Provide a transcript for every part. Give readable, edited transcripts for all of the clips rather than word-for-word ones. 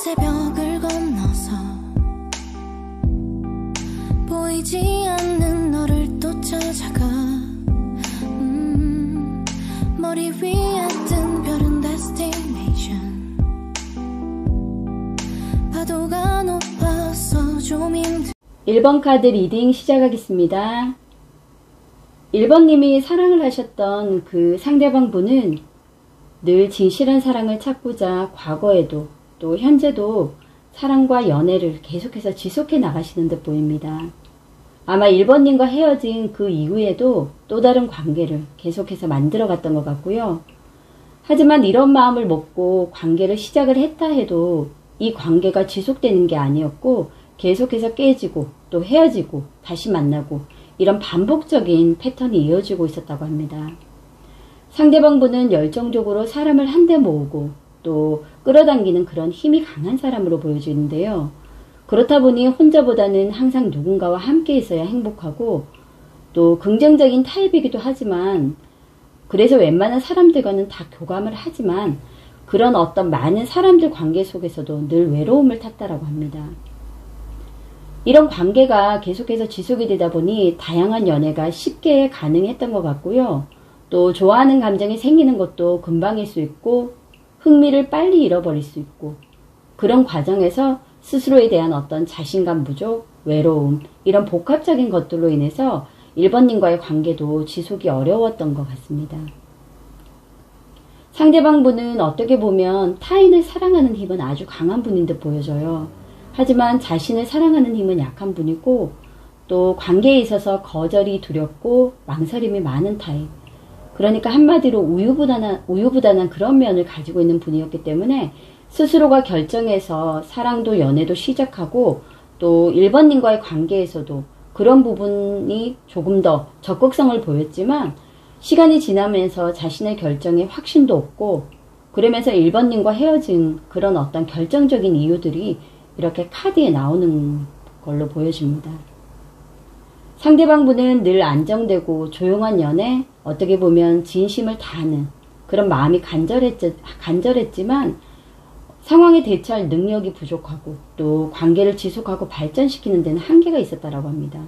새벽을 건너서 보이지 않는 너를 또 찾아가. 머리 위에 뜬 별은 destination. 파도가 높아서 좀 힘들. 1번 카드 리딩 시작하겠습니다. 1번님이 사랑을 하셨던 그 상대방 분은 늘 진실한 사랑을 찾고자 과거에도 또 현재도 사랑과 연애를 계속해서 지속해 나가시는 듯 보입니다. 아마 1번님과 헤어진 그 이후에도 또 다른 관계를 계속해서 만들어 갔던 것 같고요. 하지만 이런 마음을 먹고 관계를 시작을 했다 해도 이 관계가 지속되는 게 아니었고 계속해서 깨지고 또 헤어지고 다시 만나고 이런 반복적인 패턴이 이어지고 있었다고 합니다. 상대방 분은 열정적으로 사람을 한데 모으고 또 끌어당기는 그런 힘이 강한 사람으로 보여지는데요. 그렇다 보니 혼자보다는 항상 누군가와 함께 있어야 행복하고 또 긍정적인 타입이기도 하지만 그래서 웬만한 사람들과는 다 교감을 하지만 그런 어떤 많은 사람들 관계 속에서도 늘 외로움을 탔다라고 합니다. 이런 관계가 계속해서 지속이 되다 보니 다양한 연애가 쉽게 가능했던 것 같고요. 또 좋아하는 감정이 생기는 것도 금방일 수 있고 흥미를 빨리 잃어버릴 수 있고 그런 과정에서 스스로에 대한 어떤 자신감 부족, 외로움 이런 복합적인 것들로 인해서 1번님과의 관계도 지속이 어려웠던 것 같습니다. 상대방 분은 어떻게 보면 타인을 사랑하는 힘은 아주 강한 분인 듯 보여져요. 하지만 자신을 사랑하는 힘은 약한 분이고 또 관계에 있어서 거절이 두렵고 망설임이 많은 타입. 그러니까 한마디로 우유부단한 그런 면을 가지고 있는 분이었기 때문에 스스로가 결정해서 사랑도 연애도 시작하고 또 1번님과의 관계에서도 그런 부분이 조금 더 적극성을 보였지만 시간이 지나면서 자신의 결정에 확신도 없고 그러면서 1번님과 헤어진 그런 어떤 결정적인 이유들이 이렇게 카드에 나오는 걸로 보여집니다. 상대방 분은 늘 안정되고 조용한 연애, 어떻게 보면 진심을 다하는 그런 마음이 간절했지만 상황에 대처할 능력이 부족하고 또 관계를 지속하고 발전시키는 데는 한계가 있었다고 합니다.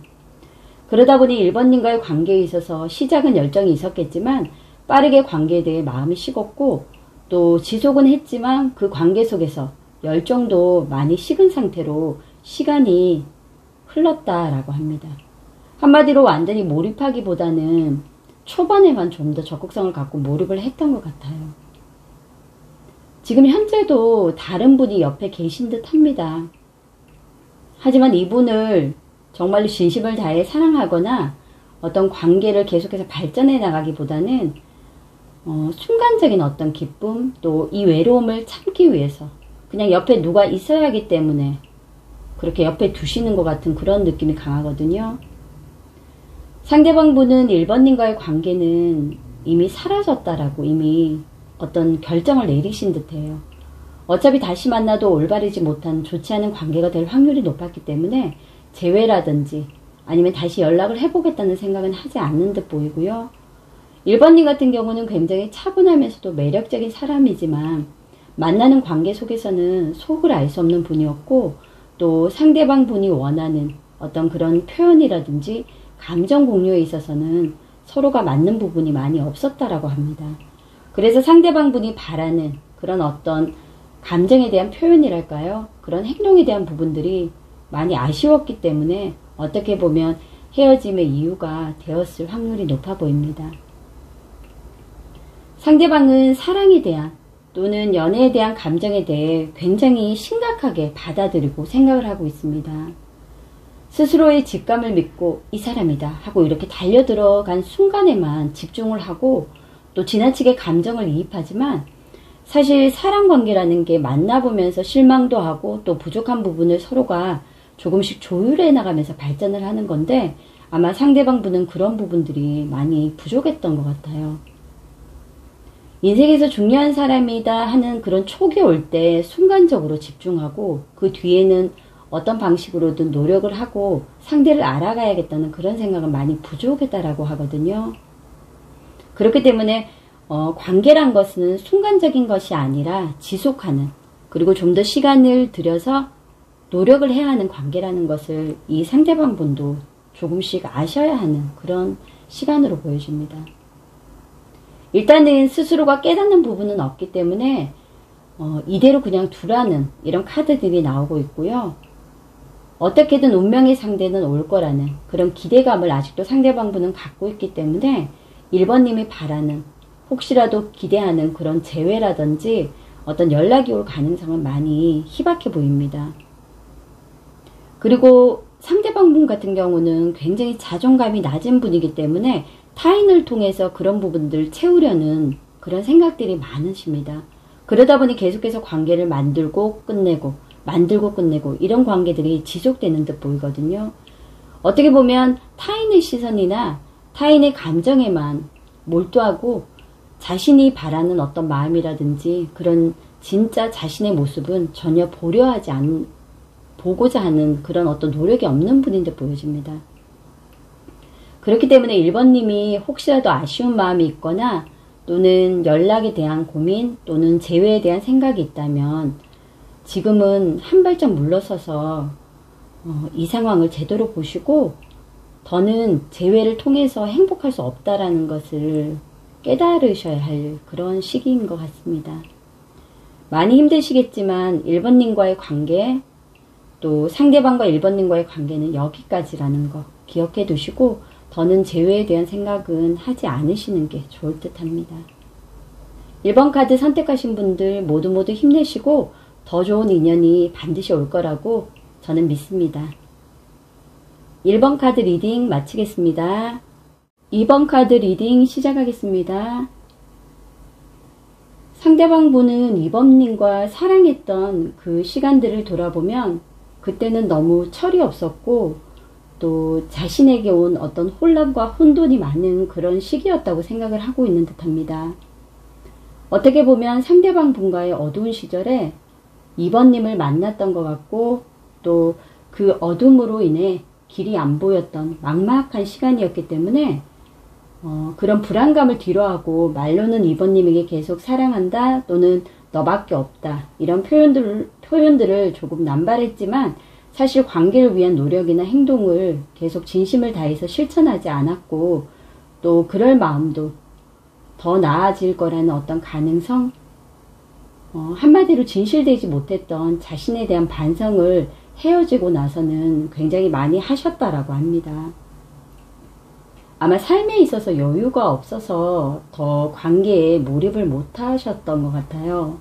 그러다 보니 1번님과의 관계에 있어서 시작은 열정이 있었겠지만 빠르게 관계에 대해 마음이 식었고 또 지속은 했지만 그 관계 속에서 열정도 많이 식은 상태로 시간이 흘렀다라고 합니다. 한마디로 완전히 몰입하기보다는 초반에만 좀 더 적극성을 갖고 몰입을 했던 것 같아요. 지금 현재도 다른 분이 옆에 계신 듯 합니다. 하지만 이분을 정말로 진심을 다해 사랑하거나 어떤 관계를 계속해서 발전해 나가기보다는 순간적인 어떤 기쁨 또 이 외로움을 참기 위해서 그냥 옆에 누가 있어야 하기 때문에 그렇게 옆에 두시는 것 같은 그런 느낌이 강하거든요. 상대방 분은 1번님과의 관계는 이미 사라졌다라고 이미 어떤 결정을 내리신 듯해요. 어차피 다시 만나도 올바르지 못한 좋지 않은 관계가 될 확률이 높았기 때문에 재회라든지 아니면 다시 연락을 해보겠다는 생각은 하지 않는 듯 보이고요. 1번님 같은 경우는 굉장히 차분하면서도 매력적인 사람이지만 만나는 관계 속에서는 속을 알 수 없는 분이었고 또 상대방 분이 원하는 어떤 그런 표현이라든지 감정 공유에 있어서는 서로가 맞는 부분이 많이 없었다라고 합니다. 그래서 상대방 분이 바라는 그런 어떤 감정에 대한 표현이랄까요? 그런 행동에 대한 부분들이 많이 아쉬웠기 때문에 어떻게 보면 헤어짐의 이유가 되었을 확률이 높아 보입니다. 상대방은 사랑에 대한 또는 연애에 대한 감정에 대해 굉장히 심각하게 받아들이고 생각을 하고 있습니다. 스스로의 직감을 믿고 이 사람이다 하고 이렇게 달려들어간 순간에만 집중을 하고 또 지나치게 감정을 이입하지만 사실 사랑관계라는 게 만나보면서 실망도 하고 또 부족한 부분을 서로가 조금씩 조율해 나가면서 발전을 하는 건데 아마 상대방 분은 그런 부분들이 많이 부족했던 것 같아요. 인생에서 중요한 사람이다 하는 그런 촉이 올 때 순간적으로 집중하고 그 뒤에는 어떤 방식으로든 노력을 하고 상대를 알아가야겠다는 그런 생각은 많이 부족했다라고 하거든요. 그렇기 때문에 관계란 것은 순간적인 것이 아니라 지속하는 그리고 좀 더 시간을 들여서 노력을 해야 하는 관계라는 것을 이 상대방 분도 조금씩 아셔야 하는 그런 시간으로 보여집니다. 일단은 스스로가 깨닫는 부분은 없기 때문에 이대로 그냥 두라는 이런 카드들이 나오고 있고요. 어떻게든 운명의 상대는 올 거라는 그런 기대감을 아직도 상대방 분은 갖고 있기 때문에 1번님이 바라는 혹시라도 기대하는 그런 재회라든지 어떤 연락이 올 가능성은 많이 희박해 보입니다. 그리고 상대방 분 같은 경우는 굉장히 자존감이 낮은 분이기 때문에 타인을 통해서 그런 부분들 채우려는 그런 생각들이 많으십니다. 그러다 보니 계속해서 관계를 만들고 끝내고 이런 관계들이 지속되는 듯 보이거든요. 어떻게 보면 타인의 시선이나 타인의 감정에만 몰두하고 자신이 바라는 어떤 마음이라든지 그런 진짜 자신의 모습은 전혀 보고자 하는 그런 어떤 노력이 없는 분인 듯 보여집니다. 그렇기 때문에 1번님이 혹시라도 아쉬운 마음이 있거나 또는 연락에 대한 고민 또는 재회에 대한 생각이 있다면 지금은 한 발짝 물러서서 이 상황을 제대로 보시고 더는 재회를 통해서 행복할 수 없다라는 것을 깨달으셔야 할 그런 시기인 것 같습니다. 많이 힘드시겠지만 1번님과의 관계 또 상대방과 1번님과의 관계는 여기까지라는 거 기억해 두시고 더는 재회에 대한 생각은 하지 않으시는 게 좋을 듯 합니다. 1번 카드 선택하신 분들 모두 힘내시고 더 좋은 인연이 반드시 올 거라고 저는 믿습니다. 1번 카드 리딩 마치겠습니다. 2번 카드 리딩 시작하겠습니다. 상대방 분은 2번님과 사랑했던 그 시간들을 돌아보면 그때는 너무 철이 없었고 또 자신에게 온 어떤 혼란과 혼돈이 많은 그런 시기였다고 생각을 하고 있는 듯합니다. 어떻게 보면 상대방 분과의 어두운 시절에 2번님을 만났던 것 같고 또 그 어둠으로 인해 길이 안 보였던 막막한 시간이었기 때문에 그런 불안감을 뒤로하고 말로는 2번님에게 계속 사랑한다 또는 너밖에 없다 이런 표현들을 조금 남발했지만 사실 관계를 위한 노력이나 행동을 계속 진심을 다해서 실천하지 않았고 또 그럴 마음도 더 나아질 거라는 어떤 가능성 한마디로 진실되지 못했던 자신에 대한 반성을 헤어지고 나서는 굉장히 많이 하셨다라고 합니다. 아마 삶에 있어서 여유가 없어서 더 관계에 몰입을 못 하셨던 것 같아요.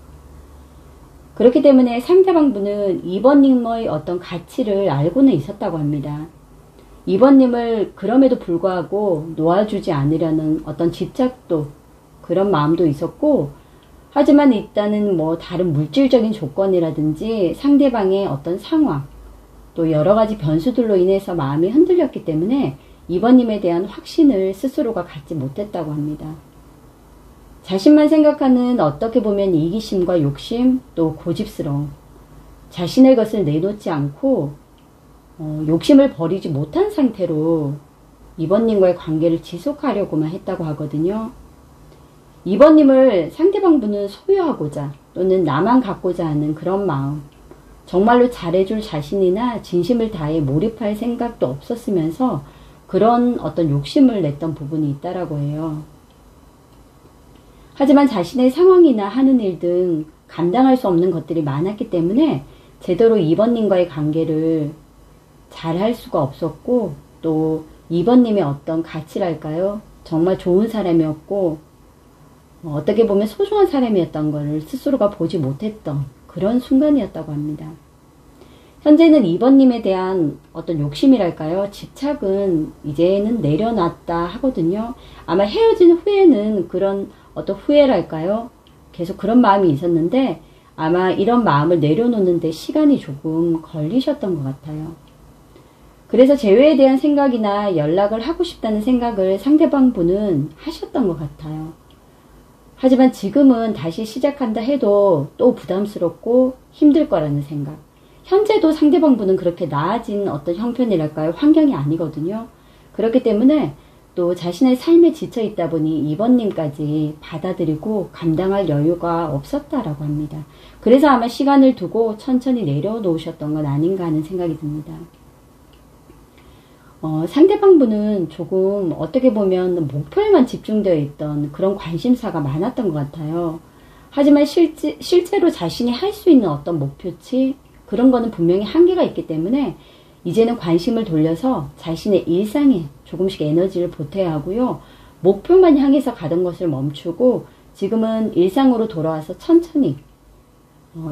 그렇기 때문에 상대방 분은 2번님의 어떤 가치를 알고는 있었다고 합니다. 2번님을 그럼에도 불구하고 놓아주지 않으려는 어떤 집착도 그런 마음도 있었고 하지만 일단은 뭐 다른 물질적인 조건이라든지 상대방의 어떤 상황 또 여러가지 변수들로 인해서 마음이 흔들렸기 때문에 2번님에 대한 확신을 스스로가 갖지 못했다고 합니다. 자신만 생각하는 어떻게 보면 이기심과 욕심 또 고집스러움 자신의 것을 내놓지 않고 욕심을 버리지 못한 상태로 2번님과의 관계를 지속하려고만 했다고 하거든요. 2번님을 상대방 분은 소유하고자 또는 나만 갖고자 하는 그런 마음 정말로 잘해줄 자신이나 진심을 다해 몰입할 생각도 없었으면서 그런 어떤 욕심을 냈던 부분이 있다라고 해요. 하지만 자신의 상황이나 하는 일 등 감당할 수 없는 것들이 많았기 때문에 제대로 2번님과의 관계를 잘 할 수가 없었고 또 2번님의 어떤 가치랄까요? 정말 좋은 사람이었고 어떻게 보면 소중한 사람이었던 것을 스스로가 보지 못했던 그런 순간이었다고 합니다. 현재는 2번님에 대한 어떤 욕심이랄까요? 집착은 이제는 내려놨다 하거든요. 아마 헤어진 후에는 그런 어떤 후회랄까요? 계속 그런 마음이 있었는데 아마 이런 마음을 내려놓는데 시간이 조금 걸리셨던 것 같아요. 그래서 재회에 대한 생각이나 연락을 하고 싶다는 생각을 상대방 분은 하셨던 것 같아요. 하지만 지금은 다시 시작한다 해도 또 부담스럽고 힘들 거라는 생각. 현재도 상대방 분은 그렇게 나아진 어떤 형편이랄까요? 환경이 아니거든요. 그렇기 때문에 또 또 자신의 삶에 지쳐 있다 보니 2번님까지 받아들이고 감당할 여유가 없었다라고 합니다. 그래서 아마 시간을 두고 천천히 내려놓으셨던 건 아닌가 하는 생각이 듭니다. 상대방분은 조금 어떻게 보면 목표에만 집중되어 있던 그런 관심사가 많았던 것 같아요. 하지만 실제로 자신이 할 수 있는 어떤 목표치 그런 거는 분명히 한계가 있기 때문에 이제는 관심을 돌려서 자신의 일상에 조금씩 에너지를 보태야 하고요. 목표만 향해서 가던 것을 멈추고 지금은 일상으로 돌아와서 천천히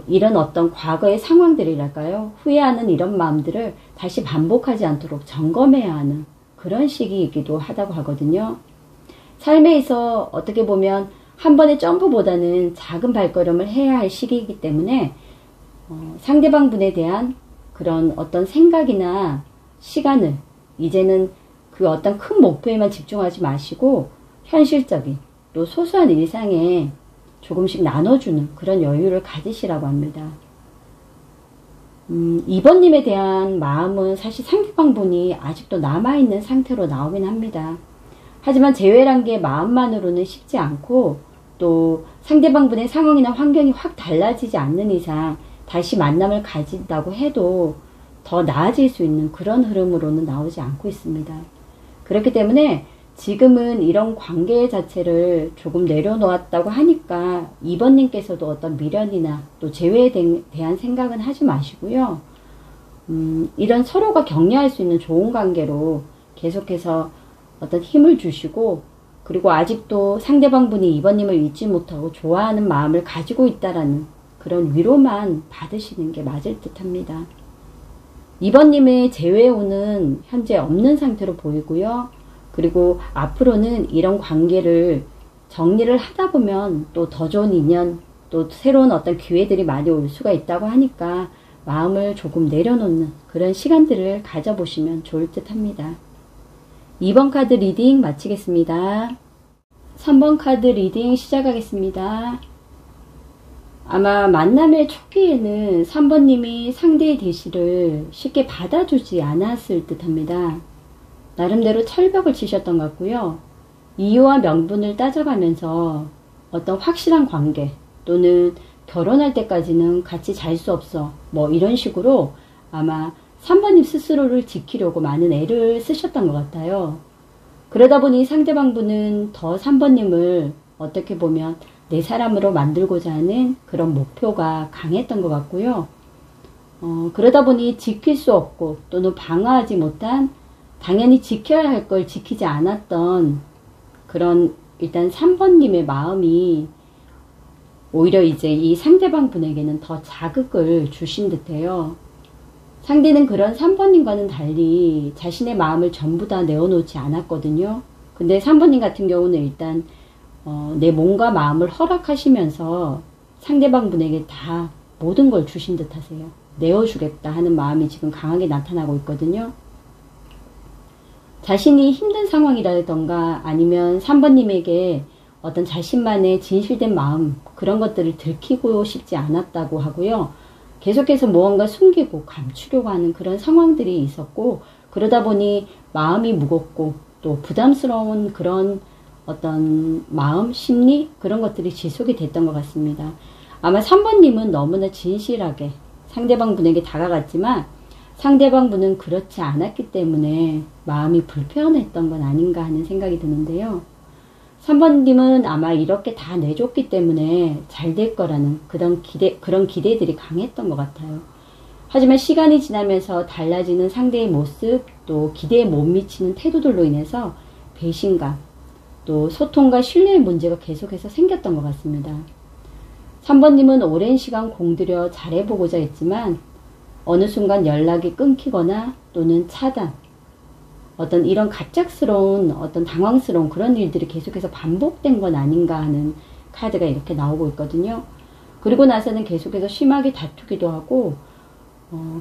이런 어떤 과거의 상황들이랄까요? 후회하는 이런 마음들을 다시 반복하지 않도록 점검해야 하는 그런 시기이기도 하다고 하거든요. 삶에 있어 어떻게 보면 한 번의 점프보다는 작은 발걸음을 해야 할 시기이기 때문에 상대방 분에 대한 그런 어떤 생각이나 시간을 이제는 그 어떤 큰 목표에만 집중하지 마시고 현실적인 또 소소한 일상에 조금씩 나눠주는 그런 여유를 가지시라고 합니다. 2번님에 대한 마음은 사실 상대방 분이 아직도 남아있는 상태로 나오긴 합니다. 하지만 재회란 게 마음만으로는 쉽지 않고 또 상대방 분의 상황이나 환경이 확 달라지지 않는 이상 다시 만남을 가진다고 해도 더 나아질 수 있는 그런 흐름으로는 나오지 않고 있습니다. 그렇기 때문에 지금은 이런 관계 자체를 조금 내려놓았다고 하니까 2번님께서도 어떤 미련이나 또 재회에 대한 생각은 하지 마시고요. 이런 서로가 격려할 수 있는 좋은 관계로 계속해서 어떤 힘을 주시고 그리고 아직도 상대방 분이 2번님을 잊지 못하고 좋아하는 마음을 가지고 있다라는 그런 위로만 받으시는 게 맞을 듯 합니다. 2번님의 재회호는 현재 없는 상태로 보이고요. 그리고 앞으로는 이런 관계를 정리를 하다 보면 또 더 좋은 인연, 또 새로운 어떤 기회들이 많이 올 수가 있다고 하니까 마음을 조금 내려놓는 그런 시간들을 가져보시면 좋을 듯 합니다. 2번 카드 리딩 마치겠습니다. 3번 카드 리딩 시작하겠습니다. 아마 만남의 초기에는 3번님이 상대의 대시를 쉽게 받아주지 않았을 듯 합니다. 나름대로 철벽을 치셨던 것 같고요. 이유와 명분을 따져가면서 어떤 확실한 관계 또는 결혼할 때까지는 같이 잘 수 없어 뭐 이런 식으로 아마 3번님 스스로를 지키려고 많은 애를 쓰셨던 것 같아요. 그러다 보니 상대방 분은 더 3번님을 어떻게 보면 내 사람으로 만들고자 하는 그런 목표가 강했던 것 같고요. 그러다 보니 지킬 수 없고 또는 방어하지 못한 당연히 지켜야 할 걸 지키지 않았던 그런 일단 3번님의 마음이 오히려 이제 이 상대방 분에게는 더 자극을 주신 듯해요. 상대는 그런 3번님과는 달리 자신의 마음을 전부 다 내어놓지 않았거든요. 근데 3번님 같은 경우는 일단 내 몸과 마음을 허락하시면서 상대방 분에게 다 모든 걸 주신 듯 하세요. 내어주겠다 하는 마음이 지금 강하게 나타나고 있거든요. 자신이 힘든 상황이라던가 아니면 3번님에게 어떤 자신만의 진실된 마음 그런 것들을 들키고 싶지 않았다고 하고요. 계속해서 무언가 숨기고 감추려고 하는 그런 상황들이 있었고 그러다 보니 마음이 무겁고 또 부담스러운 그런 어떤 마음, 심리 그런 것들이 지속이 됐던 것 같습니다. 아마 3번님은 너무나 진실하게 상대방 분에게 다가갔지만 상대방 분은 그렇지 않았기 때문에 마음이 불편했던 건 아닌가 하는 생각이 드는데요. 3번님은 아마 이렇게 다 내줬기 때문에 잘 될 거라는 그런 기대들이 강했던 것 같아요. 하지만 시간이 지나면서 달라지는 상대의 모습, 또 기대에 못 미치는 태도들로 인해서 배신감, 또 소통과 신뢰의 문제가 계속해서 생겼던 것 같습니다. 3번님은 오랜 시간 공들여 잘해보고자 했지만 어느 순간 연락이 끊기거나 또는 차단, 어떤 이런 갑작스러운 어떤 당황스러운 그런 일들이 계속해서 반복된 건 아닌가 하는 카드가 이렇게 나오고 있거든요. 그리고 나서는 계속해서 심하게 다투기도 하고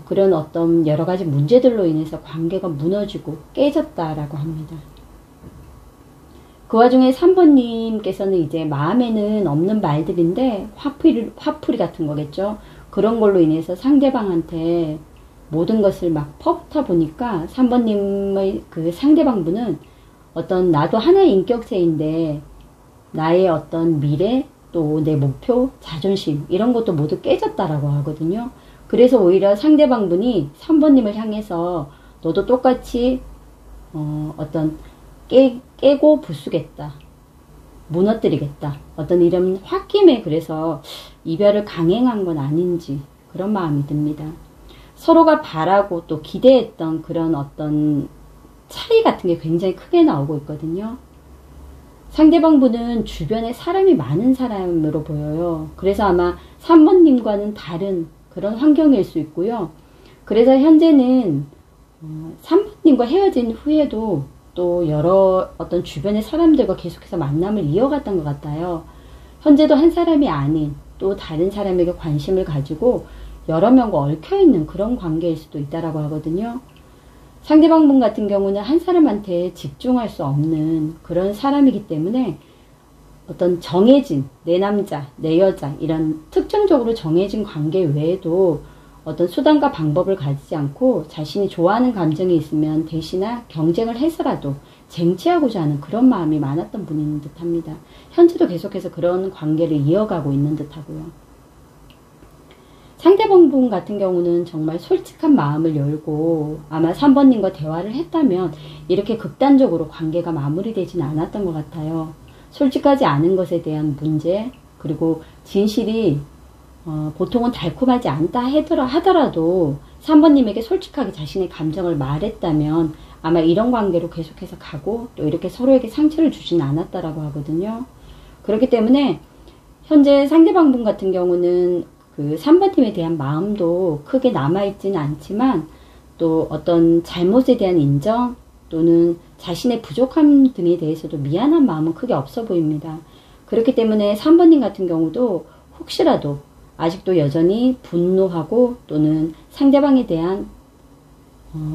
그런 어떤 여러 가지 문제들로 인해서 관계가 무너지고 깨졌다라고 합니다. 그 와중에 3번님께서는 이제 마음에는 없는 말들인데 화풀이 같은 거겠죠. 그런 걸로 인해서 상대방한테 모든 것을 막 퍼붓다 보니까 3번님의 그 상대방 분은 어떤 나도 하나의 인격체인데 나의 어떤 미래 또 내 목표, 자존심 이런 것도 모두 깨졌다라고 하거든요. 그래서 오히려 상대방분이 3번님을 향해서 너도 똑같이 어떤 깨고 부수겠다, 무너뜨리겠다, 어떤 이런 홧김에 그래서 이별을 강행한 건 아닌지 그런 마음이 듭니다. 서로가 바라고 또 기대했던 그런 어떤 차이 같은 게 굉장히 크게 나오고 있거든요. 상대방분은 주변에 사람이 많은 사람으로 보여요. 그래서 아마 3번님과는 다른 그런 환경일 수 있고요. 그래서 현재는 3번님과 헤어진 후에도 또 여러 어떤 주변의 사람들과 계속해서 만남을 이어갔던 것 같아요. 현재도 한 사람이 아닌 또 다른 사람에게 관심을 가지고 여러 명과 얽혀있는 그런 관계일 수도 있다라고 하거든요. 상대방분 같은 경우는 한 사람한테 집중할 수 없는 그런 사람이기 때문에 어떤 정해진 내 남자, 내 여자 이런 특정적으로 정해진 관계 외에도 어떤 수단과 방법을 가지지 않고 자신이 좋아하는 감정이 있으면 대시나 경쟁을 해서라도 쟁취하고자 하는 그런 마음이 많았던 분인 듯합니다. 현재도 계속해서 그런 관계를 이어가고 있는 듯하고요. 상대방분 같은 경우는 정말 솔직한 마음을 열고 아마 3번님과 대화를 했다면 이렇게 극단적으로 관계가 마무리되지는 않았던 것 같아요. 솔직하지 않은 것에 대한 문제, 그리고 진실이 보통은 달콤하지 않다 하더라도 3번님에게 솔직하게 자신의 감정을 말했다면 아마 이런 관계로 계속해서 가고 또 이렇게 서로에게 상처를 주지는 않았다라고 하거든요. 그렇기 때문에 현재 상대방분 같은 경우는 그 3번님에 대한 마음도 크게 남아있지는 않지만 또 어떤 잘못에 대한 인정 또는 자신의 부족함 등에 대해서도 미안한 마음은 크게 없어 보입니다. 그렇기 때문에 3번님 같은 경우도 혹시라도 아직도 여전히 분노하고 또는 상대방에 대한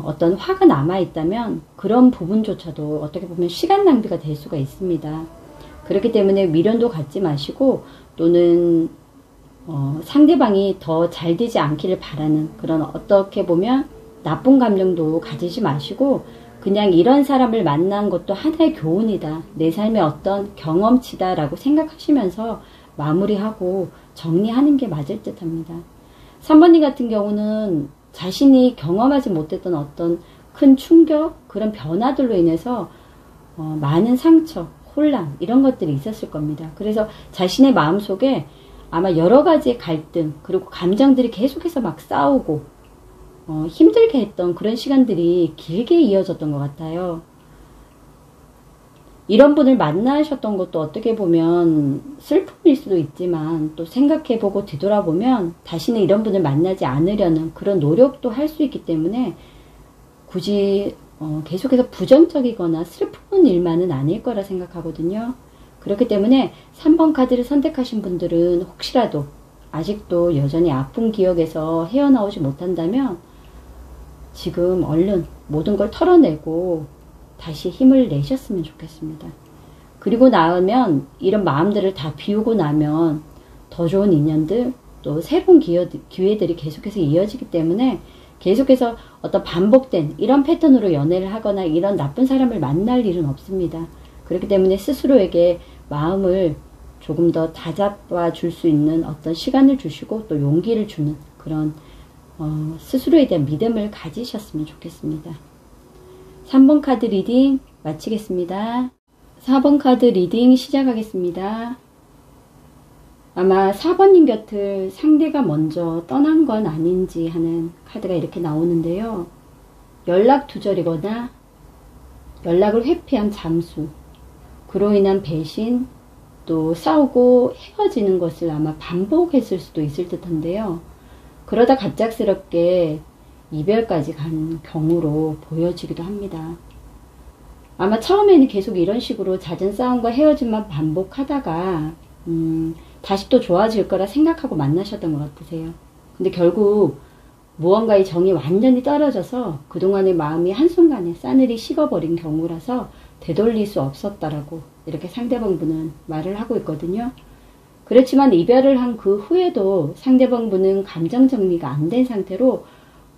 어떤 화가 남아있다면 그런 부분조차도 어떻게 보면 시간 낭비가 될 수가 있습니다. 그렇기 때문에 미련도 갖지 마시고 또는 상대방이 더 잘 되지 않기를 바라는 그런 어떻게 보면 나쁜 감정도 가지지 마시고 그냥 이런 사람을 만난 것도 하나의 교훈이다. 내 삶의 어떤 경험치다 라고 생각하시면서 마무리하고 정리하는 게 맞을 듯 합니다. 3번님 같은 경우는 자신이 경험하지 못했던 어떤 큰 충격, 그런 변화들로 인해서 많은 상처, 혼란 이런 것들이 있었을 겁니다. 그래서 자신의 마음속에 아마 여러 가지의 갈등 그리고 감정들이 계속해서 막 싸우고 힘들게 했던 그런 시간들이 길게 이어졌던 것 같아요. 이런 분을 만나셨던 것도 어떻게 보면 슬픔일 수도 있지만 또 생각해보고 뒤돌아보면 다시는 이런 분을 만나지 않으려는 그런 노력도 할 수 있기 때문에 굳이 계속해서 부정적이거나 슬픈 일만은 아닐 거라 생각하거든요. 그렇기 때문에 3번 카드를 선택하신 분들은 혹시라도 아직도 여전히 아픈 기억에서 헤어나오지 못한다면 지금 얼른 모든 걸 털어내고 다시 힘을 내셨으면 좋겠습니다. 그리고 나면 이런 마음들을 다 비우고 나면 더 좋은 인연들 또 새로운 기회들이 계속해서 이어지기 때문에 계속해서 어떤 반복된 이런 패턴으로 연애를 하거나 이런 나쁜 사람을 만날 일은 없습니다. 그렇기 때문에 스스로에게 마음을 조금 더 다잡아 줄 수 있는 어떤 시간을 주시고 또 용기를 주는 그런 스스로에 대한 믿음을 가지셨으면 좋겠습니다. 3번 카드 리딩 마치겠습니다. 4번 카드 리딩 시작하겠습니다. 아마 4번님 곁을 상대가 먼저 떠난 건 아닌지 하는 카드가 이렇게 나오는데요. 연락 두절이거나 연락을 회피한 잠수, 그로 인한 배신, 또 싸우고 헤어지는 것을 아마 반복했을 수도 있을 듯한데요. 그러다 갑작스럽게 이별까지 간 경우로 보여지기도 합니다. 아마 처음에는 계속 이런 식으로 잦은 싸움과 헤어짐만 반복하다가 다시 또 좋아질 거라 생각하고 만나셨던 것 같으세요. 근데 결국 무언가의 정이 완전히 떨어져서 그동안의 마음이 한순간에 싸늘히 식어버린 경우라서 되돌릴 수 없었다라고 이렇게 상대방분은 말을 하고 있거든요. 그렇지만 이별을 한 그 후에도 상대방분은 감정 정리가 안 된 상태로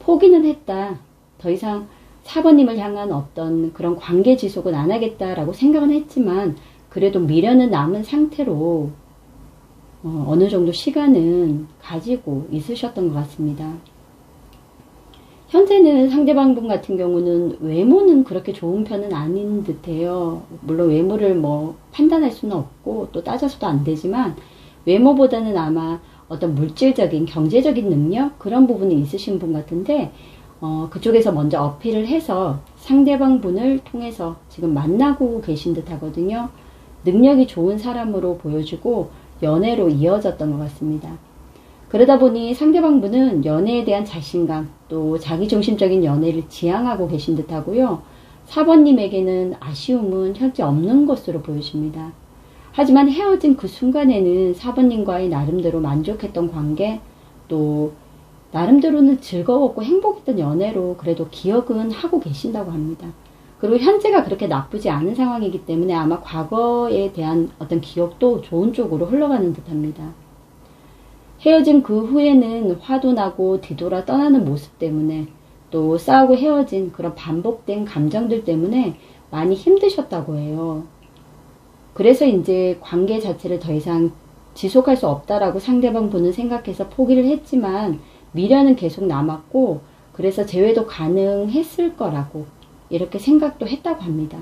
포기는 했다. 더 이상 4번님을 향한 어떤 그런 관계 지속은 안 하겠다라고 생각은 했지만 그래도 미련은 남은 상태로 어느 정도 시간은 가지고 있으셨던 것 같습니다. 현재는 상대방 분 같은 경우는 외모는 그렇게 좋은 편은 아닌 듯해요. 물론 외모를 뭐 판단할 수는 없고 또 따져서도 안 되지만 외모보다는 아마 어떤 물질적인 경제적인 능력 그런 부분이 있으신 분 같은데 그쪽에서 먼저 어필을 해서 상대방 분을 통해서 지금 만나고 계신 듯 하거든요. 능력이 좋은 사람으로 보여지고 연애로 이어졌던 것 같습니다. 그러다 보니 상대방 분은 연애에 대한 자신감 또 자기중심적인 연애를 지향하고 계신 듯 하고요. 4번님에게는 아쉬움은 현재 없는 것으로 보여집니다. 하지만 헤어진 그 순간에는 4번님과의 나름대로 만족했던 관계 또 나름대로는 즐거웠고 행복했던 연애로 그래도 기억은 하고 계신다고 합니다. 그리고 현재가 그렇게 나쁘지 않은 상황이기 때문에 아마 과거에 대한 어떤 기억도 좋은 쪽으로 흘러가는 듯 합니다. 헤어진 그 후에는 화도 나고 뒤돌아 떠나는 모습 때문에 또 싸우고 헤어진 그런 반복된 감정들 때문에 많이 힘드셨다고 해요. 그래서 이제 관계 자체를 더 이상 지속할 수 없다라고 상대방 분은 생각해서 포기를 했지만 미련은 계속 남았고 그래서 재회도 가능했을 거라고 이렇게 생각도 했다고 합니다.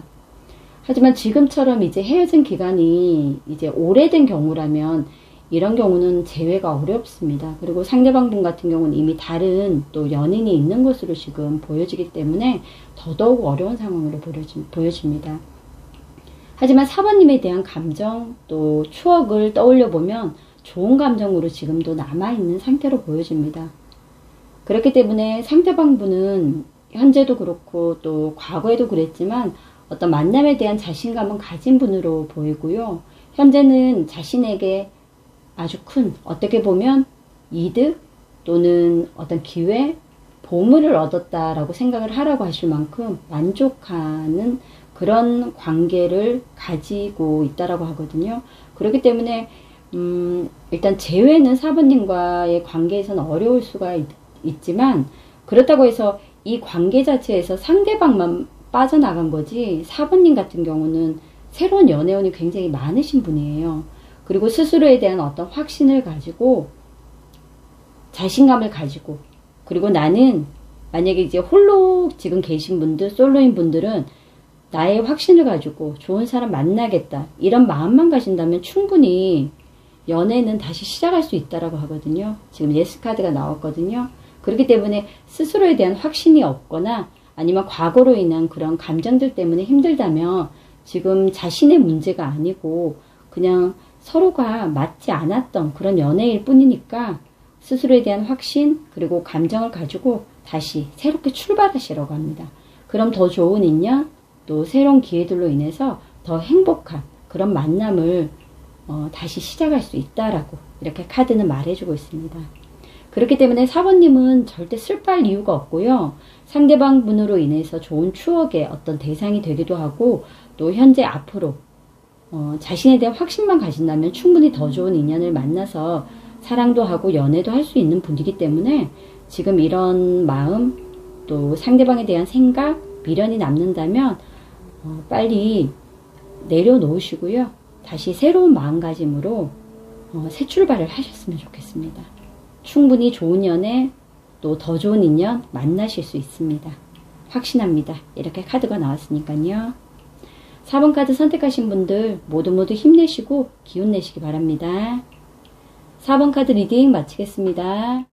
하지만 지금처럼 이제 헤어진 기간이 이제 오래된 경우라면 이런 경우는 재회가 어렵습니다. 그리고 상대방 분 같은 경우는 이미 다른 또 연인이 있는 것으로 지금 보여지기 때문에 더더욱 어려운 상황으로 보여집니다. 하지만 4번님에 대한 감정 또 추억을 떠올려 보면 좋은 감정으로 지금도 남아있는 상태로 보여집니다. 그렇기 때문에 상대방 분은 현재도 그렇고 또 과거에도 그랬지만 어떤 만남에 대한 자신감은 가진 분으로 보이고요. 현재는 자신에게 아주 큰 어떻게 보면 이득 또는 어떤 기회, 보물을 얻었다라고 생각을 하라고 하실 만큼 만족하는 그런 관계를 가지고 있다라고 하거든요. 그렇기 때문에 일단 재회는 4번님과의 관계에서는 어려울 수가 있지만 그렇다고 해서 이 관계 자체에서 상대방만 빠져나간 거지 4번님 같은 경우는 새로운 연애운이 굉장히 많으신 분이에요. 그리고 스스로에 대한 어떤 확신을 가지고 자신감을 가지고 그리고 나는 만약에 이제 홀로 지금 계신 분들 솔로인 분들은 나의 확신을 가지고 좋은 사람 만나겠다 이런 마음만 가진다면 충분히 연애는 다시 시작할 수 있다라고 하거든요. 지금 예스 카드가 나왔거든요. 그렇기 때문에 스스로에 대한 확신이 없거나 아니면 과거로 인한 그런 감정들 때문에 힘들다면 지금 자신의 문제가 아니고 그냥 서로가 맞지 않았던 그런 연애일 뿐이니까 스스로에 대한 확신 그리고 감정을 가지고 다시 새롭게 출발하시라고 합니다. 그럼 더 좋은 인연 또 새로운 기회들로 인해서 더 행복한 그런 만남을 다시 시작할 수 있다라고 이렇게 카드는 말해주고 있습니다. 그렇기 때문에 4번님은 절대 슬퍼할 이유가 없고요. 상대방 분으로 인해서 좋은 추억의 어떤 대상이 되기도 하고 또 현재 앞으로 자신에 대한 확신만 가진다면 충분히 더 좋은 인연을 만나서 사랑도 하고 연애도 할 수 있는 분이기 때문에 지금 이런 마음 또 상대방에 대한 생각, 미련이 남는다면 빨리 내려놓으시고요. 다시 새로운 마음가짐으로 새 출발을 하셨으면 좋겠습니다. 충분히 좋은 연애 또 더 좋은 인연 만나실 수 있습니다. 확신합니다. 이렇게 카드가 나왔으니까요. 4번 카드 선택하신 분들 모두 힘내시고 기운 내시기 바랍니다. 4번 카드 리딩 마치겠습니다.